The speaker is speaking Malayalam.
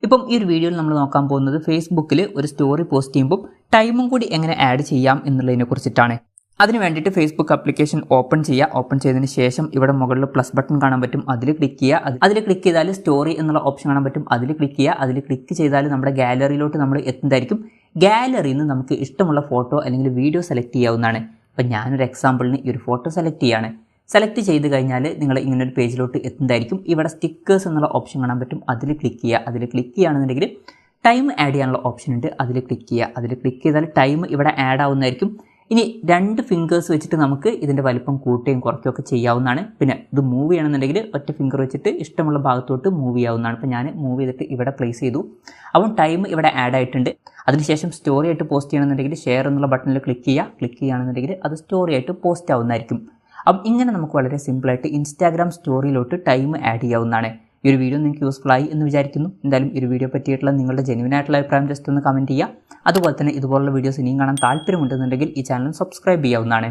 ഇപ്പം ഈ ഒരു വീഡിയോയിൽ നമ്മൾ നോക്കാൻ പോകുന്നത് ഫേസ്ബുക്കിൽ ഒരു സ്റ്റോറി പോസ്റ്റ് ചെയ്യുമ്പോൾ ടൈമും കൂടി എങ്ങനെ ആഡ് ചെയ്യാം എന്നുള്ളതിനെ കുറിച്ചിട്ടാണ്. അതിന് വേണ്ടിയിട്ട് ഫേസ്ബുക്ക് ആപ്ലിക്കേഷൻ ഓപ്പൺ ചെയ്യുക. ഓപ്പൺ ചെയ്തതിന് ശേഷം ഇവിടെ മുകളിൽ പ്ലസ് ബട്ടൺ കാണാൻ പറ്റും, അതിൽ ക്ലിക്ക് ചെയ്യുക. അതിൽ ക്ലിക്ക് ചെയ്താൽ സ്റ്റോറി എന്നുള്ള ഓപ്ഷൻ കാണാൻ പറ്റും, അതിൽ ക്ലിക്ക് ചെയ്യുക. അതിൽ ക്ലിക്ക് ചെയ്താൽ നമ്മുടെ ഗാലറിയിലോട്ട് നമ്മൾ എത്തുന്നതായിരിക്കും. ഗാലറിയിൽ നിന്ന് നമുക്ക് ഇഷ്ടമുള്ള ഫോട്ടോ അല്ലെങ്കിൽ വീഡിയോ സെലക്ട് ചെയ്യാവുന്നതാണ്. അപ്പം ഞാനൊരു എക്സാമ്പിളിന് ഈ ഒരു ഫോട്ടോ സെലക്ട് ചെയ്യുകയാണ്. സെലക്ട് ചെയ്ത് കഴിഞ്ഞാൽ നിങ്ങൾ ഇങ്ങനൊരു പേജിലോട്ട് എത്തുന്നതായിരിക്കും. ഇവിടെ സ്റ്റിക്കേഴ്സ് എന്നുള്ള ഓപ്ഷൻ കാണാൻ പറ്റും, അതിൽ ക്ലിക്ക് ചെയ്യുക. അതിൽ ക്ലിക്ക് ചെയ്യുകയാണെന്നുണ്ടെങ്കിൽ ടൈം ആഡ് ചെയ്യാനുള്ള ഓപ്ഷൻ ഉണ്ട്, അതിൽ ക്ലിക്ക് ചെയ്യുക. അതിൽ ക്ലിക്ക് ചെയ്താൽ ടൈം ഇവിടെ ആഡ് ആവുന്നതായിരിക്കും. ഇനി 2 ഫിംഗേഴ്സ് വെച്ചിട്ട് നമുക്ക് ഇതിൻ്റെ വലിപ്പം കൂട്ടുകയും കുറയ്ക്കുകയൊക്കെ ചെയ്യാവുന്നതാണ്. പിന്നെ ഇത് മൂവ് ചെയ്യണമെന്നുണ്ടെങ്കിൽ ഒറ്റ ഫിംഗർ വെച്ചിട്ട് ഇഷ്ടമുള്ള ഭാഗത്തോട്ട് മൂവ് ചെയ്യാവുന്നതാണ്. അപ്പോൾ ഞാൻ മൂവ് ചെയ്തിട്ട് ഇവിടെ പ്ലേസ് ചെയ്തു. അപ്പം ടൈം ഇവിടെ ആഡ് ആയിട്ടുണ്ട്. അതിനുശേഷം സ്റ്റോറി ആയിട്ട് പോസ്റ്റ് ചെയ്യണമെന്നുണ്ടെങ്കിൽ ഷെയർ എന്നുള്ള ബട്ടണിൽ ക്ലിക്ക് ചെയ്യുക. ക്ലിക്ക് ചെയ്യുകയാണെന്നുണ്ടെങ്കിൽ അത് സ്റ്റോറി ആയിട്ട് പോസ്റ്റ് ആവുന്നതായിരിക്കും. അപ്പം ഇങ്ങനെ നമുക്ക് വളരെ സിമ്പിളായിട്ട് ഇൻസ്റ്റാഗ്രാം സ്റ്റോറിയിലോട്ട് ടൈം ആഡ് ചെയ്യാവുന്നതാണ്. ഈ ഒരു വീഡിയോ നിങ്ങൾക്ക് യൂസ്ഫുൾ ആയി എന്ന് വിചാരിക്കുന്നു. എന്തായാലും ഈ ഒരു വീഡിയോ പറ്റിയിട്ടുള്ള നിങ്ങളുടെ ജെന്യുവൻ ആയിട്ടുള്ള അഭിപ്രായം ജസ്റ്റ് ഒന്ന് കമൻറ്റ് ചെയ്യുക. അതുപോലെ തന്നെ ഇതുപോലുള്ള വീഡിയോസ് ഇനിയും കാണാൻ താല്പര്യമുണ്ടെന്നുണ്ടെങ്കിൽ ഈ ചാനൽ സബ്സ്ക്രൈബ് ചെയ്യാവുന്നതാണ്.